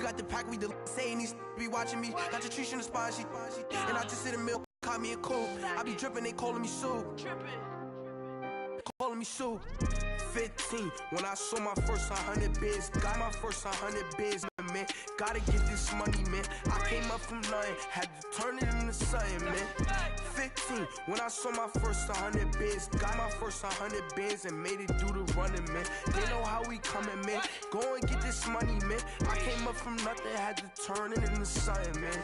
got the pack, we saying these be watching me. Got your trees in the spine, and I just sit in the middle, caught me a coupe. I be dripping, they calling me soup. Calling me soup. 15, when I saw my first 100 bids, got my first 100 bids, man. Gotta get this money, man. I came up from nothing, had to turn it into something, man. 15, when I saw my first 100 bids, got my first 100 bids and made it do the running, man. They know how we coming, man. Go and get this money, man. I came up from nothing, had to turn it into something, man.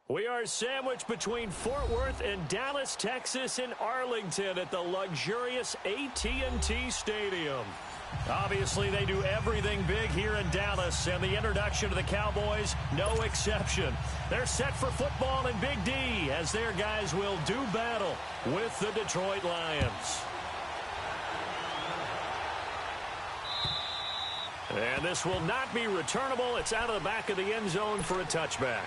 We are sandwiched between Fort Worth and Dallas, Texas, and Arlington at the luxurious AT&T Stadium. Obviously, they do everything big here in Dallas, and the introduction to the Cowboys, no exception. They're set for football in Big D as their guys will do battle with the Detroit Lions. And this will not be returnable. It's out of the back of the end zone for a touchback.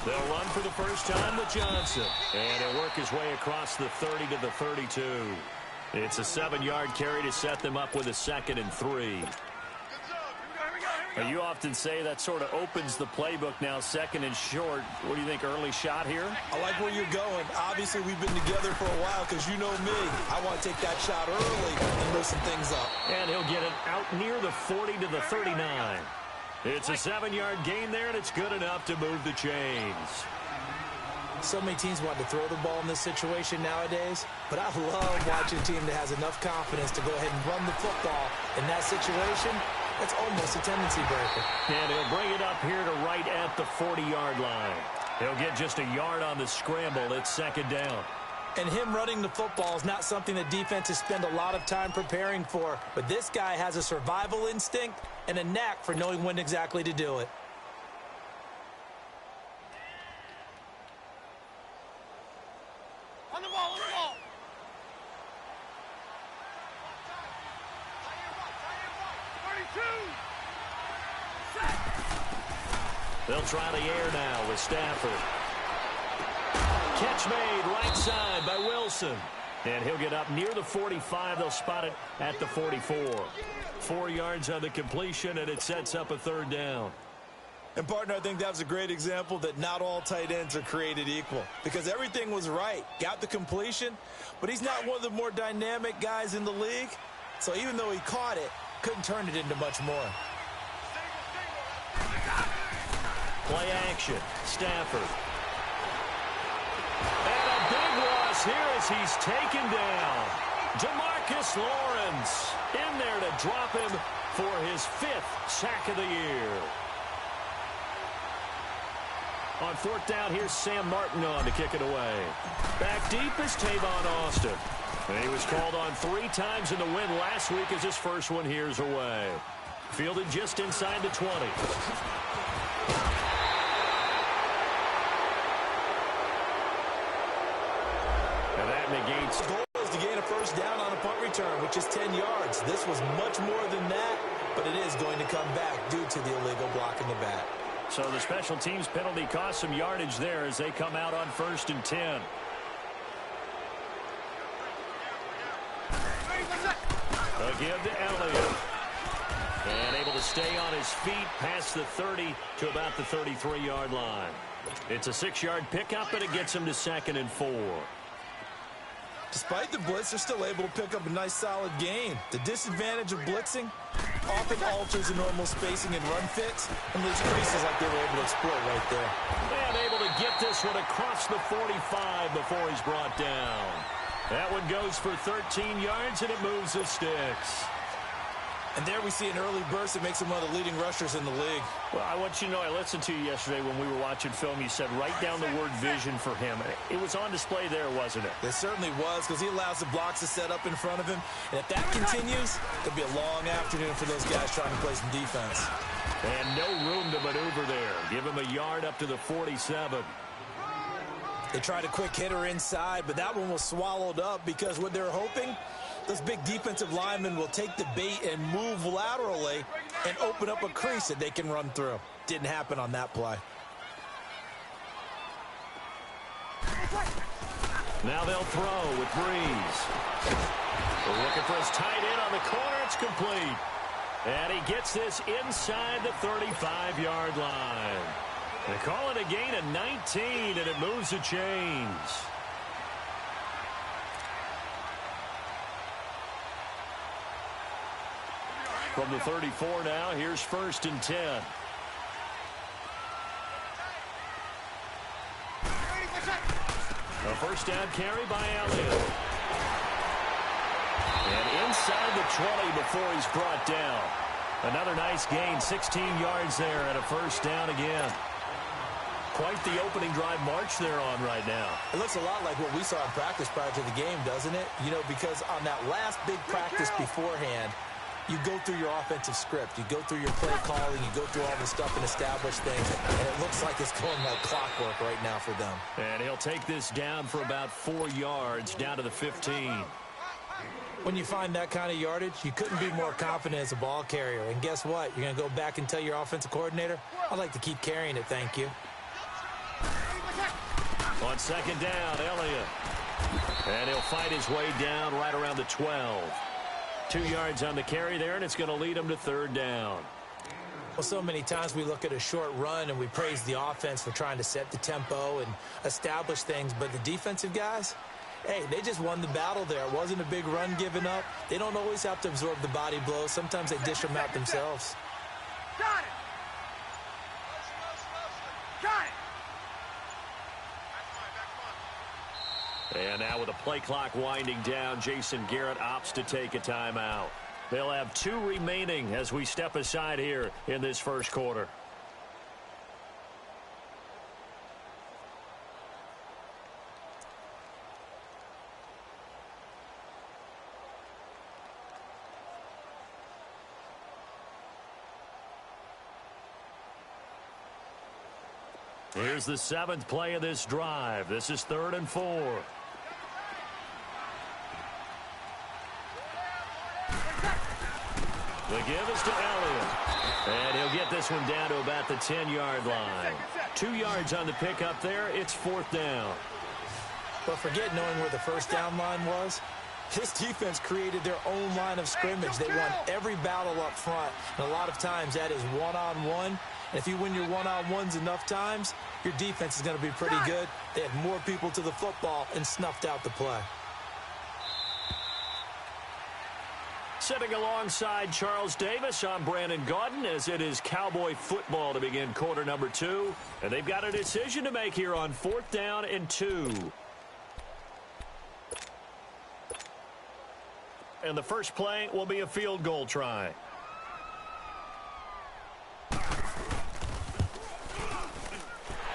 They'll run for the first time with Johnson. And he'll work his way across the 30 to the 32. It's a 7-yard carry to set them up with a 2nd and 3. You often say that sort of opens the playbook now, 2nd and short. What do you think, early shot here? I like where you're going. Obviously, we've been together for a while because you know me. I want to take that shot early and loosen things up. And he'll get it out near the 40 to the 39. It's a 7-yard gain there, and it's good enough to move the chains. So many teams want to throw the ball in this situation nowadays, but I love watching a team that has enough confidence to go ahead and run the football. In that situation, that's almost a tendency breaker. And he'll bring it up here to right at the 40-yard line. He'll get just a yard on the scramble. It's 2nd down. And him running the football is not something that defenses spend a lot of time preparing for. But this guy has a survival instinct and a knack for knowing when exactly to do it. On the ball, on the ball. They'll try the air now with Stafford. Catch made right side by Wilson. And he'll get up near the 45. They'll spot it at the 44. 4 yards on the completion, and it sets up a 3rd down. And, partner, I think that was a great example that not all tight ends are created equal. Because everything was right. Got the completion, but he's not one of the more dynamic guys in the league. So even though he caught it, couldn't turn it into much more. Play action. Stafford. And a big loss here as he's taken down. DeMarcus Lawrence in there to drop him for his 5th sack of the year. On 4th down, here's Sam Martin on to kick it away. Back deep is Tavon Austin. And he was called on 3 times in the win last week as his first one here's away. Fielded just inside the 20. And that negates. The goal is to gain a first down on a punt return, which is 10 yards. This was much more than that, but it is going to come back due to the illegal block in the back. So the special teams penalty cost some yardage there as they come out on 1st and 10. A give to Elliott. And able to stay on his feet past the 30 to about the 33-yard line. It's a 6-yard pickup, and it gets him to 2nd and 4. Despite the blitz, they're still able to pick up a nice solid gain. The disadvantage of blitzing, often alters the normal spacing and run fits, and leaves creases like they were able to exploit right there. And able to get this one across the 45 before he's brought down. That one goes for 13 yards, and it moves the sticks. And there we see an early burst that makes him one of the leading rushers in the league. Well, I want you to know, I listened to you yesterday when we were watching film. You said write down the word vision for him. It was on display there, wasn't it? It certainly was, because he allows the blocks to set up in front of him. And if that continues, it'll be a long afternoon for those guys trying to play some defense. And no room to maneuver there. Give him a yard up to the 47. They tried a quick hitter inside, but that one was swallowed up because what they're hoping, those big defensive linemen will take the bait and move laterally and open up a crease that they can run through. Didn't happen on that play. Now they'll throw with Breeze. They're looking for his tight end on the corner. It's complete. And he gets this inside the 35-yard line. They call it a gain of 19, and it moves the chains. From the 34 now, here's 1st and 10. A first down carry by Elliott. And inside the 20 before he's brought down. Another nice gain, 16 yards there, and a first down again. Quite the opening drive march they're on right now. It looks a lot like what we saw in practice prior to the game, doesn't it? You know, because on that last big practice beforehand, you go through your offensive script. You go through your play calling. You go through all the stuff and establish things. And it looks like it's going like clockwork right now for them. And he'll take this down for about 4 yards, down to the 15. When you find that kind of yardage, you couldn't be more confident as a ball carrier. And guess what? You're going to go back and tell your offensive coordinator, I'd like to keep carrying it, thank you. On second down, Elliott. And he'll fight his way down right around the 12. 2 yards on the carry there, and it's going to lead him to 3rd down. Well, so many times we look at a short run and we praise the offense for trying to set the tempo and establish things, but the defensive guys, hey, they just won the battle there. It wasn't a big run given up. They don't always have to absorb the body blows. Sometimes they dish them out themselves. Got it. Got it. And now with the play clock winding down, Jason Garrett opts to take a timeout. They'll have 2 remaining as we step aside here in this first quarter. Here's the 7th play of this drive. This is 3rd and 4. The give is to Elliott. And he'll get this one down to about the 10-yard line. 2 yards on the pickup there. It's 4th down. But forget knowing where the first down line was. This defense created their own line of scrimmage. They won every battle up front. And a lot of times that is one-on-one. And if you win your one-on-ones enough times, your defense is going to be pretty good. They had more people to the football and snuffed out the play. Sitting alongside Charles Davis, I'm Brandon Gaudin, as it is Cowboy football to begin quarter number 2. And they've got a decision to make here on 4th down and 2. And the first play will be a field goal try.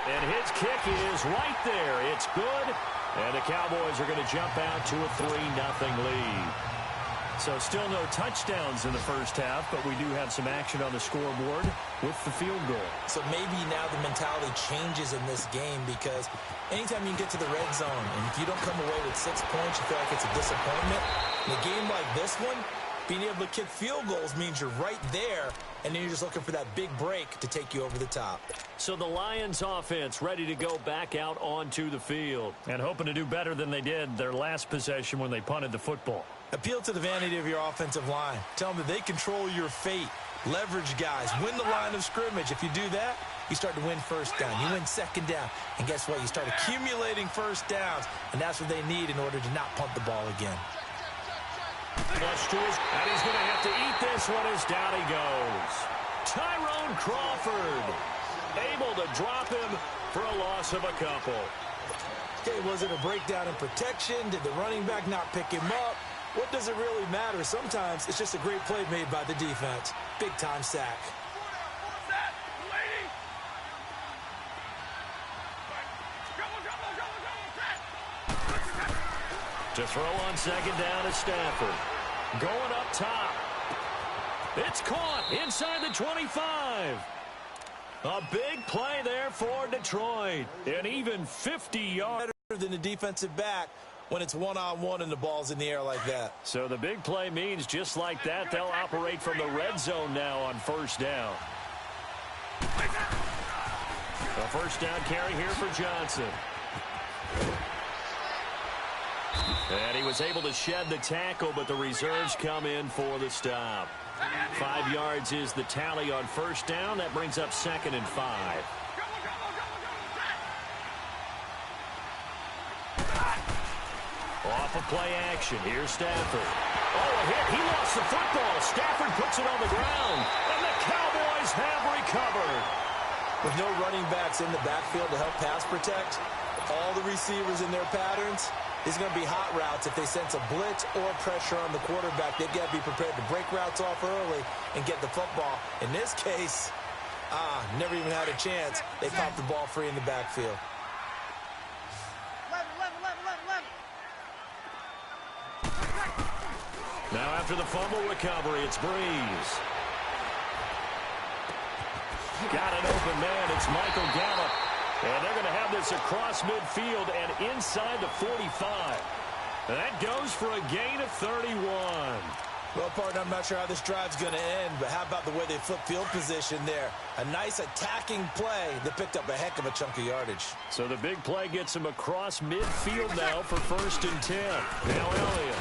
And his kick is right there. It's good. And the Cowboys are going to jump out to a 3-0 lead. So still no touchdowns in the first half, but we do have some action on the scoreboard with the field goal. So maybe now the mentality changes in this game, because anytime you get to the red zone and if you don't come away with 6 points, you feel like it's a disappointment. In a game like this one, being able to kick field goals means you're right there, and then you're just looking for that big break to take you over the top. So the Lions offense ready to go back out onto the field and hoping to do better than they did their last possession when they punted the football. Appeal to the vanity of your offensive line. Tell them that they control your fate. Leverage guys. Win the line of scrimmage. If you do that, you start to win first down. You win second down. And guess what? You start accumulating first downs. And that's what they need in order to not punt the ball again. And he's going to have to eat this one as down he goes. Tyrone Crawford able to drop him for a loss of a couple. Okay, was it a breakdown in protection? Did the running back not pick him up? What does it really matter? Sometimes it's just a great play made by the defense. Big-time sack. To throw on second down is Stafford. Going up top. It's caught inside the 25. A big play there for Detroit. An even 50 yards. Better than the defensive back when it's one-on-one and the ball's in the air like that. So the big play means just like that, they'll operate from the red zone now on first down. A first down carry here for Johnson. And he was able to shed the tackle, but the reserves come in for the stop. 5 yards is the tally on first down. That brings up 2nd and 5. Off of play action. Here's Stafford. Oh, a hit. He lost the football. Stafford puts it on the ground. And the Cowboys have recovered. With no running backs in the backfield to help pass protect, all the receivers in their patterns, it's going to be hot routes. If they sense a blitz or pressure on the quarterback, they've got to be prepared to break routes off early and get the football. In this case, never even had a chance. They popped the ball free in the backfield. Now after the fumble recovery, it's Breeze. Got an open man. It's Michael Gallup. And they're going to have this across midfield and inside the 45. That goes for a gain of 31. Well, partner, I'm not sure how this drive's going to end, but how about the way they flip field position there? A nice attacking play that picked up a heck of a chunk of yardage. So the big play gets him across midfield now for 1st and 10. Now Elliott.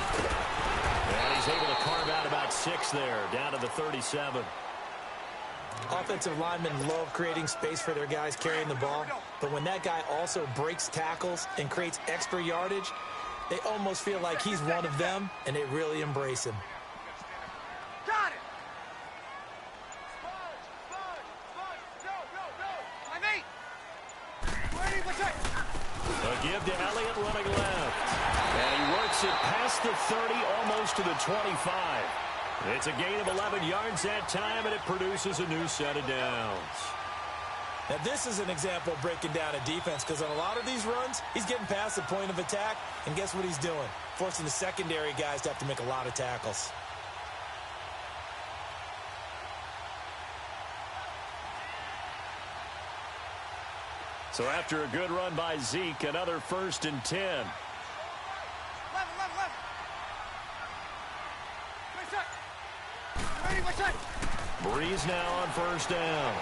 And he's able to carve out about 6 there, down to the 37. Offensive linemen love creating space for their guys carrying the ball, but when that guy also breaks tackles and creates extra yardage, they almost feel like he's one of them, and they really embrace him. Got it! A give to Elliott running left. And he works it past the 30, almost to the 25. It's a gain of 11 yards that time, and it produces a new set of downs. Now, this is an example of breaking down a defense, because on a lot of these runs, he's getting past the point of attack, and guess what he's doing? Forcing the secondary guys to have to make a lot of tackles. So after a good run by Zeke, another 1st and 10. Breeze now on 1st down.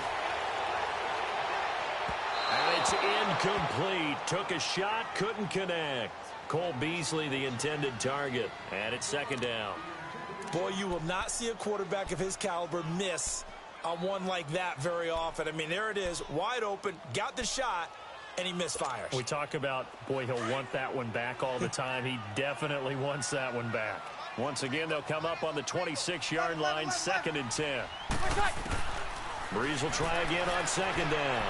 And it's incomplete. Took a shot, couldn't connect. Cole Beasley, the intended target. And it's 2nd down. Boy, you will not see a quarterback of his caliber miss on one like that very often. I mean, there it is, wide open, got the shot, and he misfires. We talk about, boy, he'll want that one back all the time. He definitely wants that one back. Once again, they'll come up on the 26-yard line, 2nd and 10. Breeze will try again on 2nd down.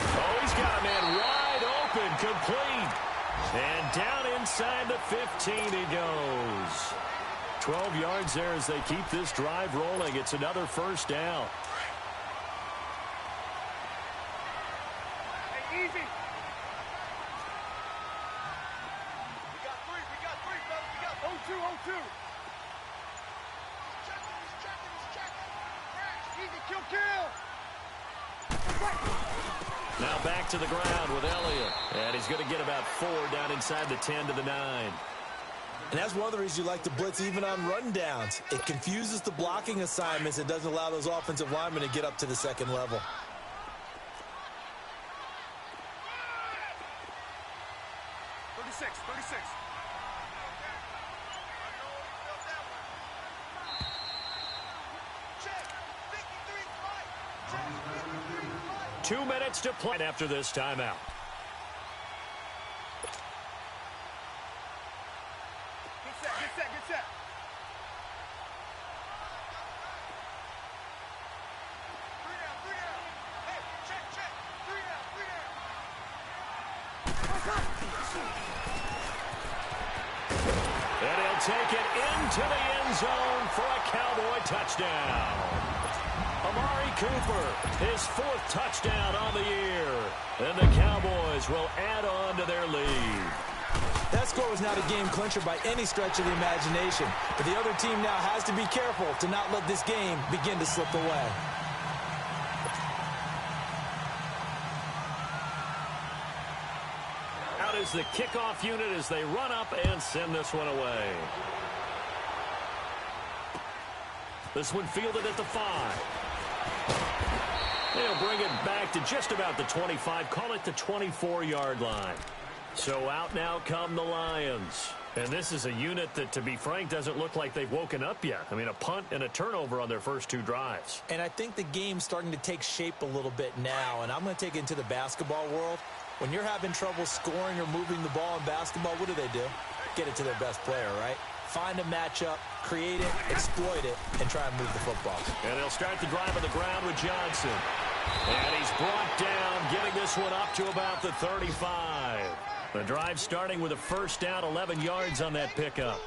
Oh, he's got a man wide open, complete. And down inside the 15 he goes. 12 yards there as they keep this drive rolling. It's another 1st down. Hey, easy. We got three, brother. We got 0-2. He's checking. Easy, kill. Now back to the ground with Elliott. And he's going to get about 4 down inside the 10 to the 9. And that's one of the reasons you like to blitz even on rundowns. It confuses the blocking assignments. It doesn't allow those offensive linemen to get up to the 2nd level. Two minutes to play after this timeout. set, get set, get set. Three down. Hey, check. Three down. And he'll take it into the end zone for a Cowboy touchdown. Amari Cooper, his 4th touchdown on the year. And the Cowboys will add on to their lead. That score was not a game clincher by any stretch of the imagination. But the other team now has to be careful to not let this game begin to slip away. Out is the kickoff unit as they run up and send this one away. This one fielded at the 5. They'll bring it back to just about the 25, call it the 24-yard line. So out now come the Lions. And this is a unit that, to be frank, doesn't look like they've woken up yet. I mean, a punt and a turnover on their first 2 drives. And I think the game's starting to take shape a little bit now, and I'm going to take it into the basketball world. When you're having trouble scoring or moving the ball in basketball, what do? Get it to their best player, right? Find a matchup, create it, exploit it, and try and move the football. And they'll start the drive on the ground with Johnson. And he's brought down, getting this one up to about the 35. The drive starting with a first down, 11 yards on that pickup.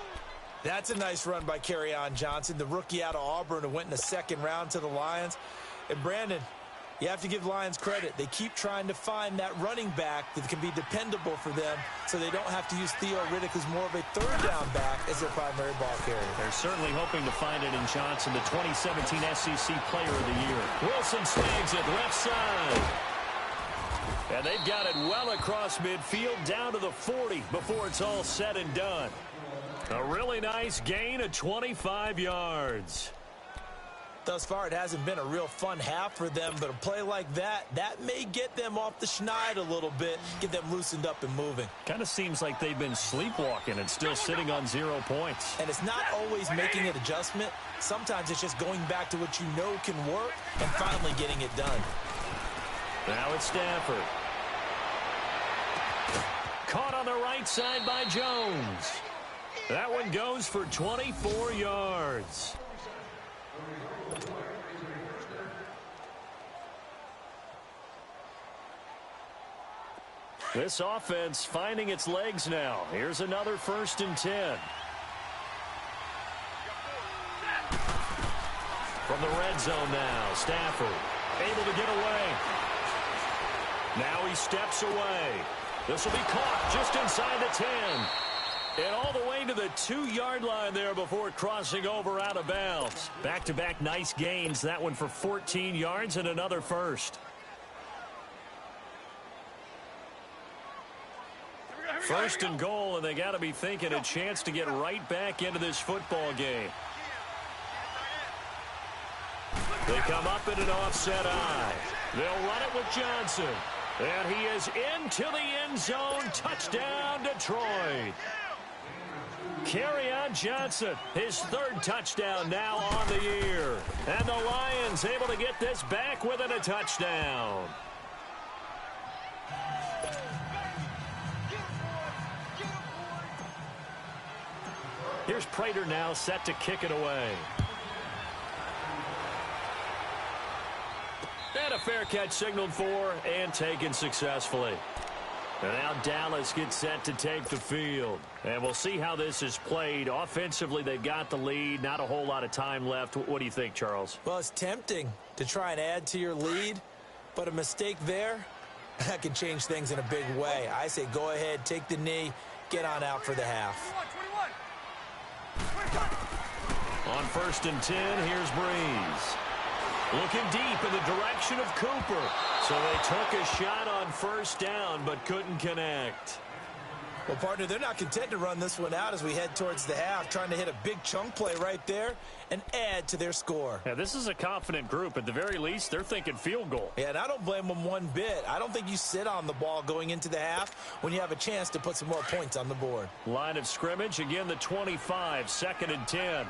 That's a nice run by Kerryon Johnson, the rookie out of Auburn who went in the 2nd round to the Lions. And Brandon, you have to give Lions credit. They keep trying to find that running back that can be dependable for them so they don't have to use Theo Riddick, who's more of a 3rd down back, as their primary ball carrier. They're certainly hoping to find it in Johnson, the 2017 SEC Player of the Year. Wilson snags it left side. And they've got it well across midfield down to the 40 before it's all said and done. A really nice gain of 25 yards. Thus far, it hasn't been a real fun half for them, but a play like that may get them off the schneid a little bit, get them loosened up and moving. Kind of seems like they've been sleepwalking and still sitting on 0 points. And it's not always making an adjustment. Sometimes it's just going back to what you know can work and finally getting it done. Now it's Stafford. Caught on the right side by Jones. That one goes for 24 yards. This offense finding its legs now. Here's another 1st and 10. From the red zone now, Stafford able to get away. Now he steps away. This will be caught just inside the 10. And all the way to the 2-yard line there before crossing over out of bounds. Back-to-back nice gains. That one for 14 yards and another first. First and goal, and they got to be thinking a chance to get right back into this football game. They come up in an offset eye. They'll run it with Johnson. And he is into the end zone. Touchdown, Detroit. Kerryon Johnson, his 3rd touchdown now on the year. And the Lions able to get this back within a touchdown. Here's Prater now set to kick it away. And a fair catch signaled for and taken successfully. And now Dallas gets set to take the field. And we'll see how this is played. Offensively, they've got the lead. Not a whole lot of time left. What do you think, Charles? Well, it's tempting to try and add to your lead, but a mistake there, that can change things in a big way. I say go ahead, take the knee, get on out for the half. 21. On 1st and 10, here's Breeze. Looking deep in the direction of Cooper. So they took a shot on 1st down, but couldn't connect. Well, partner, they're not content to run this one out as we head towards the half, trying to hit a big chunk play right there and add to their score. Yeah, this is a confident group. At the very least, they're thinking field goal. Yeah, and I don't blame them one bit. I don't think you sit on the ball going into the half when you have a chance to put some more points on the board. Line of scrimmage, again the 25, 2nd and 10.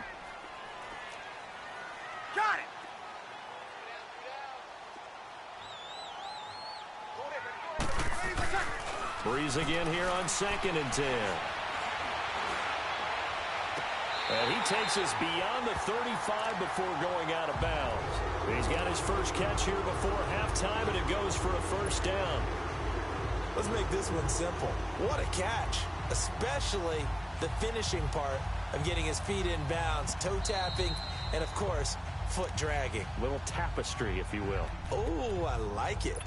Got it. Breeze again here on 2nd and 10. And he takes us beyond the 35 before going out of bounds. He's got his first catch here before halftime, and it goes for a first down. Let's make this one simple. What a catch, especially the finishing part of getting his feet in bounds, toe tapping, and, of course, foot dragging. Little tapestry, if you will. Oh, I like it.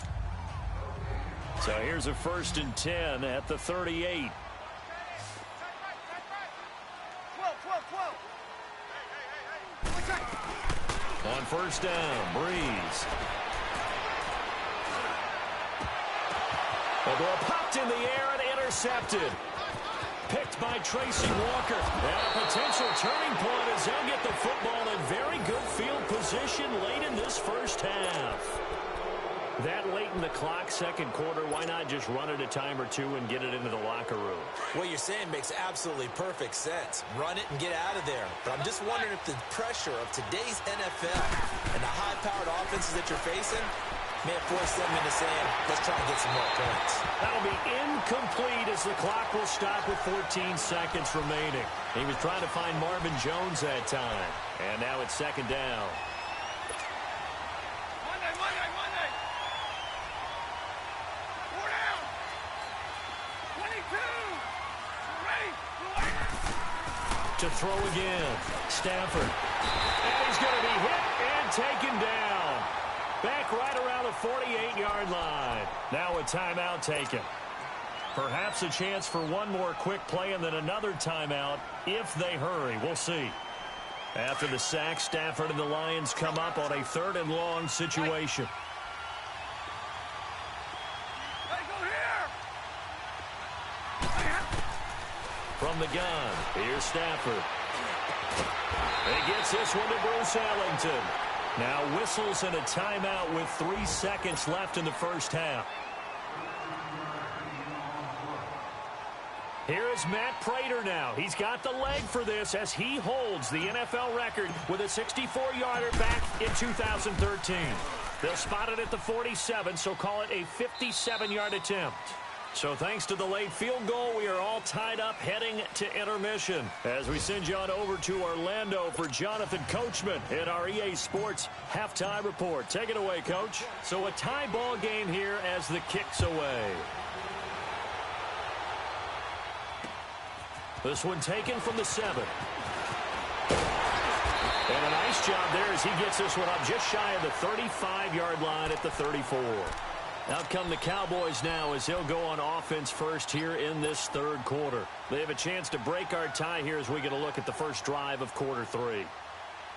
So here's a 1st and 10 at the 38. 12. On first down, Breeze. The ball popped in the air and intercepted. Picked by Tracy Walker. And a potential turning point as they'll get the football in very good field position late in this first half. That late in the clock, second quarter, why not just run it a time or two and get it into the locker room? What you're saying makes absolutely perfect sense. Run it and get out of there. But I'm just wondering if the pressure of today's NFL and the high-powered offenses that you're facing may have forced them into saying, let's try and get some more points. That'll be incomplete as the clock will stop with 14 seconds remaining. He was trying to find Marvin Jones that time. And now it's second down. Monday. 4 down. 22. To throw again. Stafford. And he's going to be hit and taken down. Back right around the 48-yard line. Now a timeout taken. Perhaps a chance for one more quick play and then another timeout if they hurry. We'll see. After the sack, Stafford and the Lions come up on a 3rd and long situation. From the gun, here's Stafford. He gets this one to Bruce Ellington. Now whistles and a timeout with 3 seconds left in the first half. Here is Matt Prater now. He's got the leg for this as he holds the NFL record with a 64-yarder back in 2013. They'll spot it at the 47, so call it a 57-yard attempt. So thanks to the late field goal, we are all tied up heading to intermission. As we send you on over to Orlando for Jonathan Coachman in our EA Sports Halftime Report. Take it away, Coach. So a tie ball game here as the kick's away. This one taken from the 7. And a nice job there as he gets this one up just shy of the 35-yard line at the 34. Out come the Cowboys now as they'll go on offense first here in this 3rd quarter. They have a chance to break our tie here as we get a look at the first drive of quarter 3.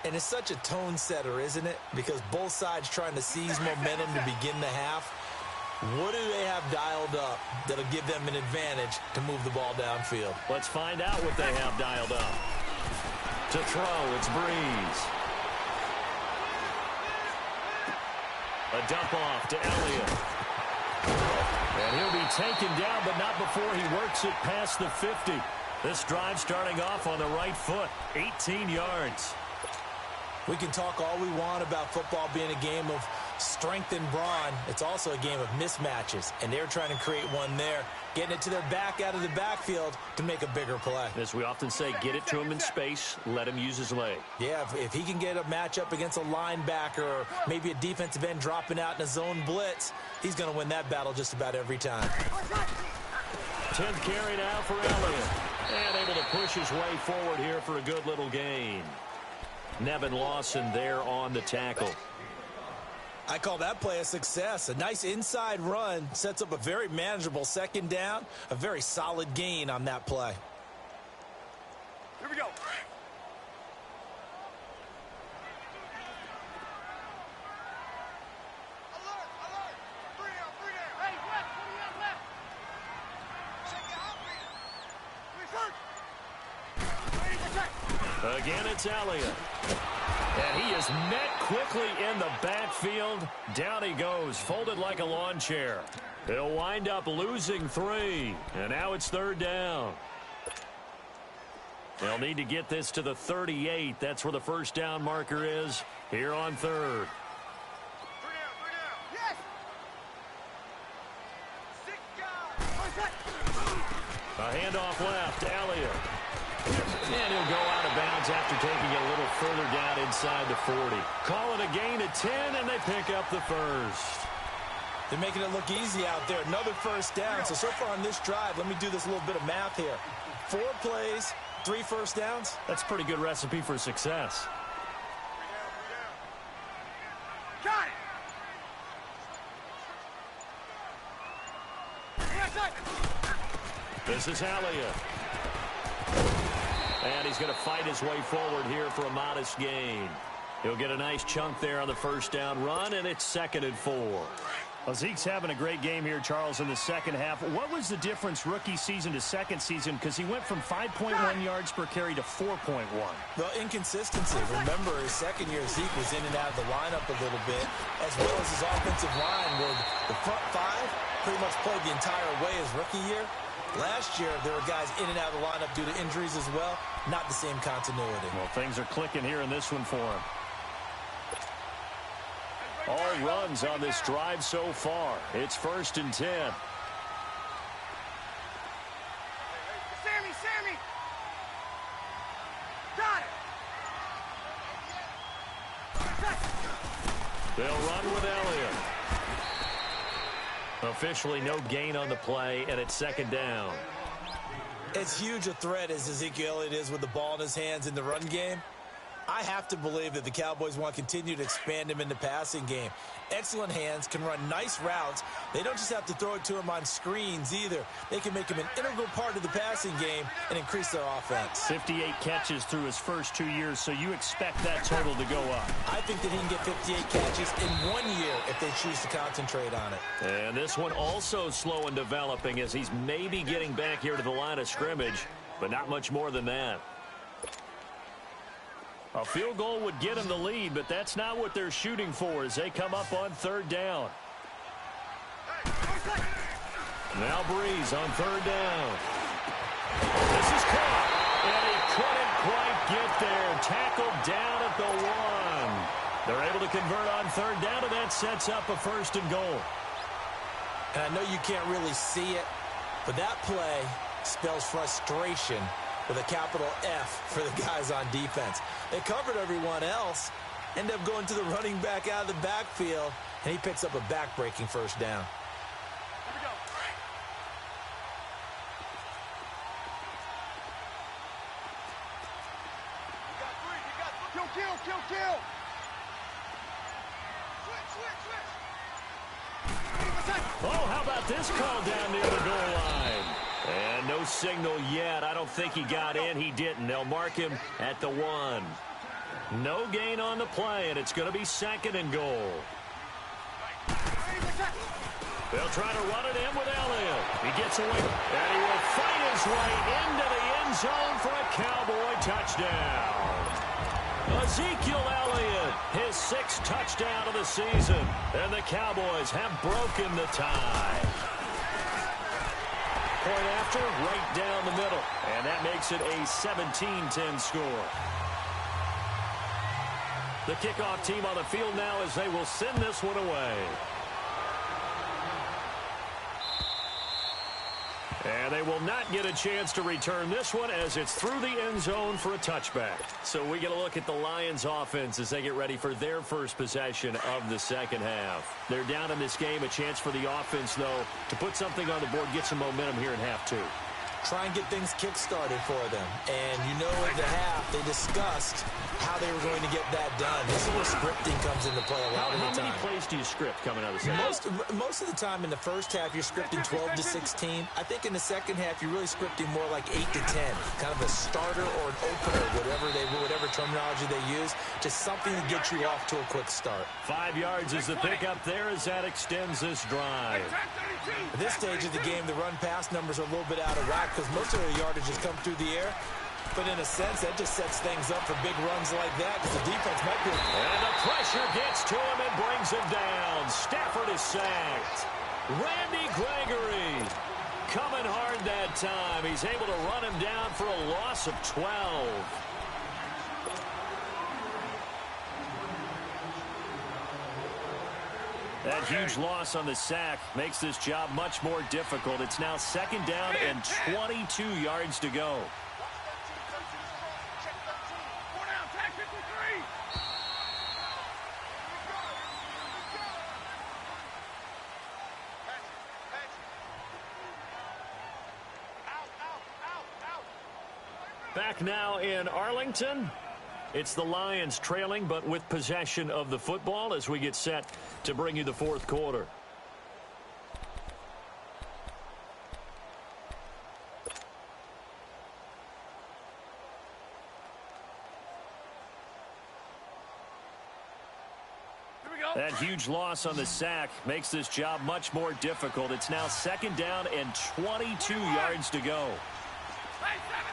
And it's such a tone setter, isn't it? Because both sides trying to seize momentum to begin the half. What do they have dialed up that'll give them an advantage to move the ball downfield? Let's find out what they have dialed up. To throw, it's Breeze. A dump off to Elliott. And he'll be taken down, but not before he works it past the 50. This drive starting off on the right foot, 18 yards. We can talk all we want about football being a game of strength and brawn. It's also a game of mismatches, and they're trying to create one there, getting it to their back out of the backfield to make a bigger play. As we often say, get it to him in space, let him use his leg. Yeah, if he can get a matchup against a linebacker or maybe a defensive end dropping out in a zone blitz, he's going to win that battle just about every time. 10th carry now for Elliott. And able to push his way forward here for a good little gain. Nevin Lawson there on the tackle. I call that play a success. A nice inside run sets up a very manageable second down. A very solid gain on that play. Here we go. Alert. 3 down. Hey, Wes, what do you have left? Check your outfield. Research. Again, it's Elliott. And he is met quickly in the backfield. Down he goes, folded like a lawn chair. He'll wind up losing 3. And now it's 3rd down. They'll need to get this to the 38. That's where the first down marker is here on 3rd. 3 down. Yes. 6 guys. A handoff left, Elliott. And he'll go out of bounds after taking it a little further down inside the 40. Call it a gain of 10, and they pick up the first. They're making it look easy out there. Another first down. So far on this drive, let me do this little bit of math here. 4 plays, 3 first downs. That's a pretty good recipe for success. Got it. This is Elliott. And he's going to fight his way forward here for a modest gain. He'll get a nice chunk there on the first down run, and it's 2nd and 4. Well, Zeke's having a great game here, Charles, in the second half. What was the difference rookie season to second season? Because he went from 5.1 yards per carry to 4.1. Well, inconsistency. Remember, his second year, Zeke was in and out of the lineup a little bit, as well as his offensive line, where the front 5 pretty much played the entire way his rookie year. Last year, there were guys in and out of the lineup due to injuries as well. Not the same continuity. Well, things are clicking here in this one for him. All runs on this drive so far. It's 1st and 10. Sammy. Got it. They'll run with Elliott. Officially no gain on the play, and it's 2nd down. As huge a threat as Ezekiel Elliott is with the ball in his hands in the run game, I have to believe that the Cowboys want to continue to expand him in the passing game. Excellent hands, can run nice routes. They don't just have to throw it to him on screens either. They can make him an integral part of the passing game and increase their offense. 58 catches through his first 2 years, so you expect that total to go up. I think that he can get 58 catches in 1 year if they choose to concentrate on it. And this one also slow in developing as he's maybe getting back here to the line of scrimmage, but not much more than that. A field goal would get him the lead, but that's not what they're shooting for as they come up on 3rd down. Now Breeze on 3rd down. This is caught, and he couldn't quite get there. Tackled down at the 1. They're able to convert on 3rd down, and that sets up a 1st and goal. And I know you can't really see it, but that play spells frustration with a capital F for the guys on defense. They covered everyone else, end up going to the running back out of the backfield, and he picks up a back-breaking 1st down. Here we go. You got 3. Kill. Switch. Oh, how about this call down near the goal line? And no signal yet. I don't think he got in. He didn't. They'll mark him at the 1. No gain on the play, and it's going to be 2nd and goal. They'll try to run it in with Elliott. He gets away, and he will fight his way into the end zone for a Cowboy touchdown. Ezekiel Elliott, his 6th touchdown of the season, and the Cowboys have broken the tie. Point after, right down the middle, and that makes it a 17-10 score. The kickoff team on the field now as they will send this one away. And they will not get a chance to return this one as it's through the end zone for a touchback. So we get a look at the Lions offense as they get ready for their first possession of the second half. They're down in this game. A chance for the offense, though, to put something on the board, get some momentum here in half 2. Try and get things kick-started for them. And you know at the half, they discussed how they were going to get that done. This is where scripting comes into play a lot of the time. How many plays do you script coming out of the second? Most of the time in the first half, you're scripting 12 to 16. I think in the second half, you're really scripting more like 8 to 10. Kind of a starter or an opener, whatever terminology they use. Just something to get you off to a quick start. 5 yards is the pickup there as that extends this drive. At this stage of the game, the run-pass numbers are a little bit out of whack because most of the yardage has come through the air. But in a sense, that just sets things up for big runs like that because the defense might be... And the pressure gets to him and brings him down. Stafford is sacked. Randy Gregory coming hard that time. He's able to run him down for a loss of 12. That huge loss on the sack makes this job much more difficult. It's now 2nd down and 22 yards to go. Back now in Arlington. It's the Lions trailing, but with possession of the football as we get set to bring you the fourth quarter. That huge loss on the sack makes this job much more difficult. It's now 2nd down and 22 yards to go. Hey, 70!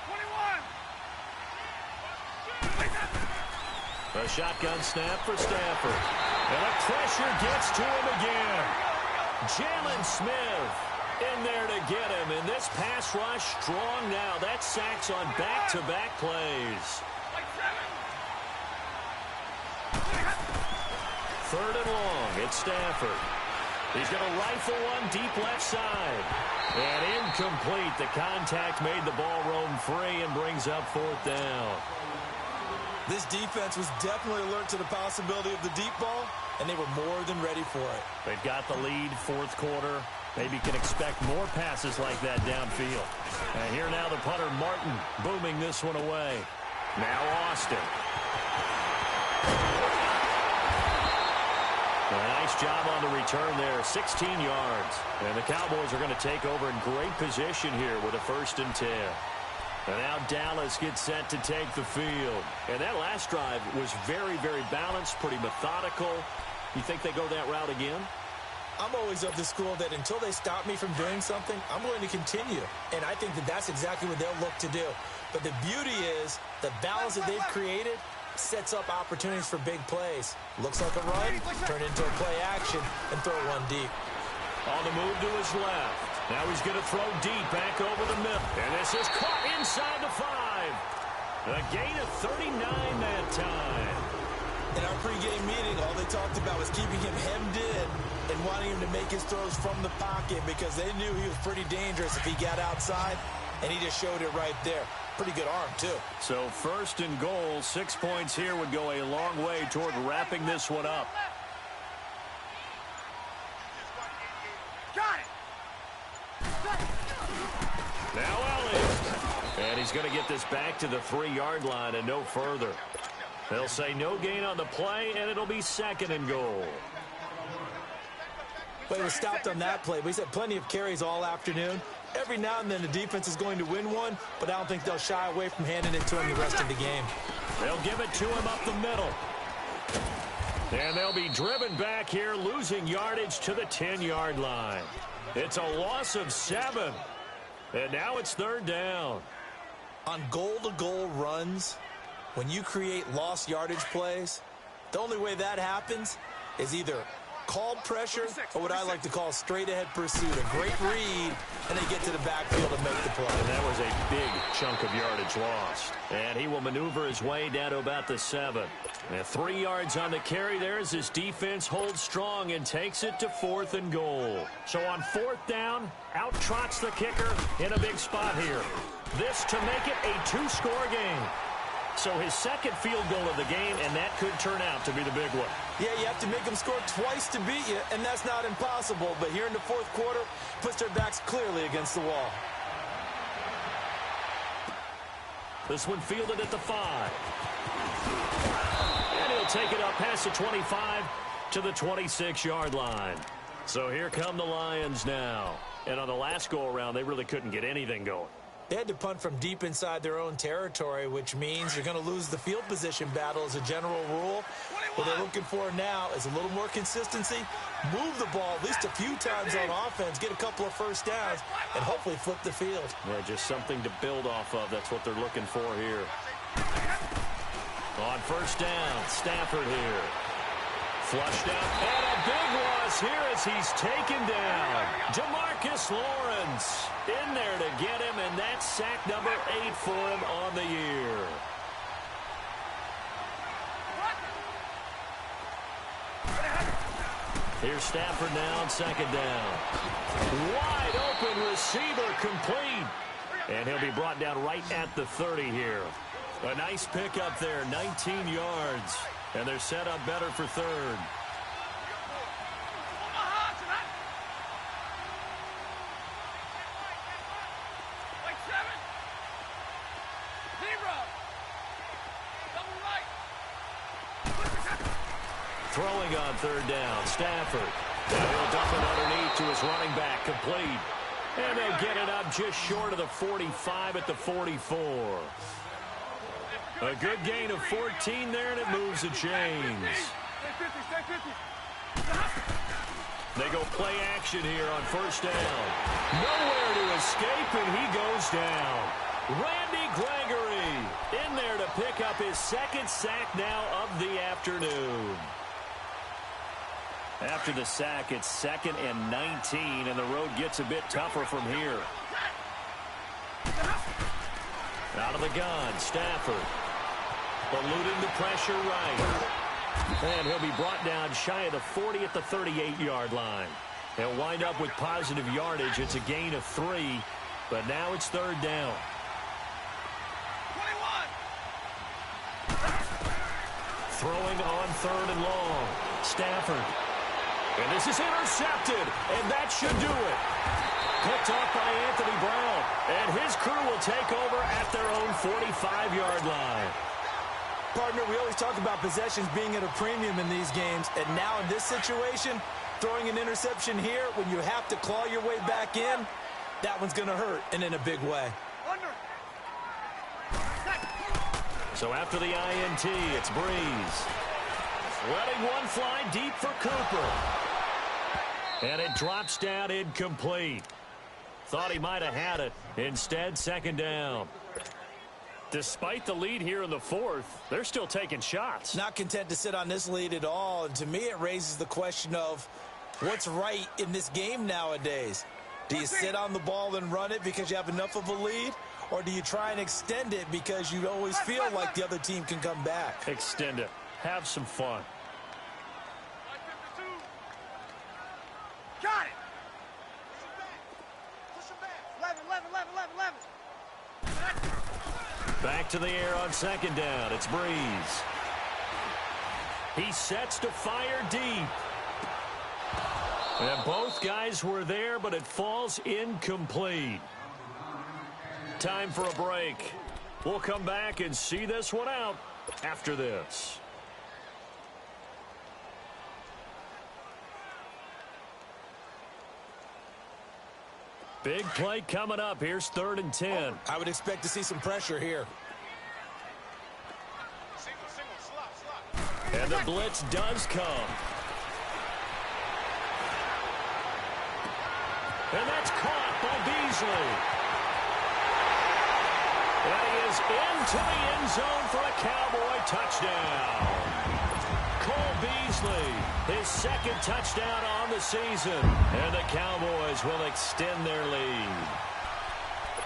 21! A shotgun snap for Stafford. And the pressure gets to him again. Jalen Smith in there to get him. And this pass rush strong now. That sacks on back-to-back plays. 3rd and long. It's Stafford. He's going to rifle one deep left side. And incomplete. The contact made the ball roam free and brings up 4th down. This defense was definitely alert to the possibility of the deep ball, and they were more than ready for it. They've got the lead, 4th quarter. Maybe can expect more passes like that downfield. And here now the punter, Martin, booming this one away. Now Austin. A nice job on the return there, 16 yards. And the Cowboys are going to take over in great position here with a 1st and 10. And now Dallas gets set to take the field. And that last drive was very, very balanced, pretty methodical. You think they go that route again? I'm always of the school that until they stop me from doing something, I'm going to continue. And I think that that's exactly what they'll look to do. But the beauty is the balance that they've created sets up opportunities for big plays. Looks like a run, turn into a play action, and throw one deep. On the move to his left. Now he's going to throw deep back over the middle. And this is caught inside the 5. A gain of 39 that time. In our pregame meeting, all they talked about was keeping him hemmed in and wanting him to make his throws from the pocket because they knew he was pretty dangerous if he got outside, and he just showed it right there. Pretty good arm, too. So 1st and goal, 6 points here would go a long way toward wrapping this one up. Got it! Now Elliott. And he's going to get this back to the 3-yard line and no further. They'll say no gain on the play, and it'll be 2nd and goal. Well, he was stopped on that play, but he's had plenty of carries all afternoon. Every now and then the defense is going to win one, but I don't think they'll shy away from handing it to him the rest of the game. They'll give it to him up the middle. And they'll be driven back here, losing yardage to the 10-yard line. It's a loss of 7. And now it's 3rd down. On goal-to-goal runs, when you create lost yardage plays, the only way that happens is either called pressure or what I like to call straight-ahead pursuit. A great read, and they get to the backfield and make the play. And that was a big chunk of yardage lost. And he will maneuver his way down to about the 7. And 3 yards on the carry there as his defense holds strong and takes it to 4th and goal. So on 4th down, out trots the kicker in a big spot here. This to make it a 2-score game. So his 2nd field goal of the game, and that could turn out to be the big one. Yeah, you have to make them score twice to beat you, and that's not impossible. But here in the 4th quarter, puts their backs clearly against the wall. This one fielded at the 5. And he'll take it up past the 25 to the 26-yard line. So here come the Lions now. And on the last go-around, they really couldn't get anything going. They had to punt from deep inside their own territory, which means you're going to lose the field position battle as a general rule. What they're looking for now is a little more consistency, move the ball at least a few times on offense, get a couple of first downs, and hopefully flip the field. Yeah, just something to build off of. That's what they're looking for here. On 1st down, Stafford here. Flushed out, and a big loss here as he's taken down. Jamarcus Lawrence in there to get him, and that's sack number 8 for him on the year. Here's Stafford now on 2nd down. Wide open receiver complete. And he'll be brought down right at the 30 here. A nice pickup there, 19 yards. And they're set up better for 3rd. Throwing on third down, Stafford. And he'll dump it underneath to his running back, complete. And they'll get it up just short of the 45 at the 44. A good gain of 14 there, and it moves the chains. They go play action here on first down. Nowhere to escape, and he goes down. Randy Gregory in there to pick up his second sack now of the afternoon. After the sack, it's 2nd and 19, and the road gets a bit tougher from here. Out of the gun, Stafford. Eluding the pressure right. And he'll be brought down shy of the 40 at the 38-yard line. They'll wind up with positive yardage. It's a gain of 3, but now it's third down. 21. Throwing on third and long. Stafford. And this is intercepted, and that should do it. Picked off by Anthony Brown, and his crew will take over at their own 45-yard line. Partner, we always talk about possessions being at a premium in these games, and now in this situation, throwing an interception here when you have to claw your way back in, that one's going to hurt, and in a big way. So after the INT, it's Breeze. Letting one fly deep for Cooper. And it drops down incomplete. Thought he might have had it. Instead, second down. Despite the lead here in the fourth, they're still taking shots. Not content to sit on this lead at all, and to me it raises the question of what's right in this game nowadays. Do you sit on the ball and run it because you have enough of a lead, or do you try and extend it because you always feel like the other team can come back? Extend it. Have some fun. Got it. Push him back. 11. Back to the air on second down. It's Breeze. He sets to fire deep. And both guys were there, but it falls incomplete. Time for a break. We'll come back and see this one out after this. Big play coming up. Here's 3rd and 10. I would expect to see some pressure here. Single, And the blitz does come. And that's caught by Beasley. And he is into the end zone for a Cowboy touchdown. Cole Beasley, his second touchdown on the season. And the Cowboys will extend their lead.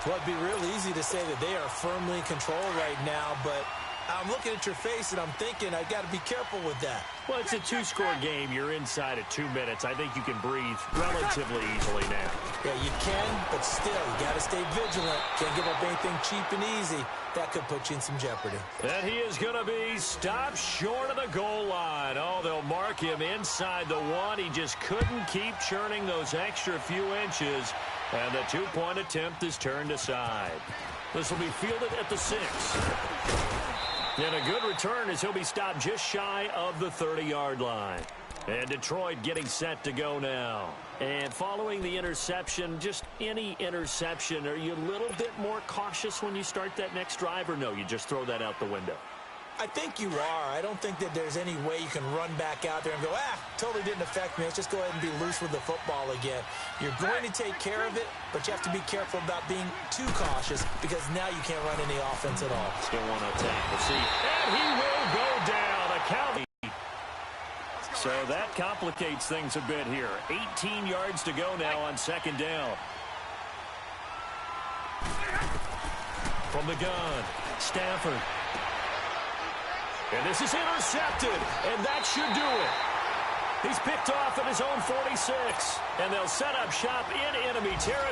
Well, it'd be real easy to say that they are firmly in control right now, but I'm looking at your face and I'm thinking I got to be careful with that. Well, it's a 2-score game. You're inside at 2 minutes. I think you can breathe relatively easily now. Yeah, you can, but still, you got to stay vigilant. Can't give up anything cheap and easy. That could put you in some jeopardy. And he is going to be stopped short of the goal line. Oh, they'll mark him inside the 1. He just couldn't keep churning those extra few inches. And the 2-point attempt is turned aside. This will be fielded at the 6. And a good return as he'll be stopped just shy of the 30-yard line. And Detroit getting set to go now. And following the interception, just any interception, are you a little bit more cautious when you start that next drive, or no, you just throw that out the window? I think you are. I don't think that there's any way you can run back out there and go, totally didn't affect me. Let's just go ahead and be loose with the football again. You're going to take care of it, but you have to be careful about being too cautious because now you can't run any offense at all. Still want to attack. We'll see. And he will go down. A county. So that complicates things a bit here. 18 yards to go now on second down. From the gun, Stafford. And this is intercepted, and that should do it. He's picked off at his own 46, and they'll set up shop in enemy territory.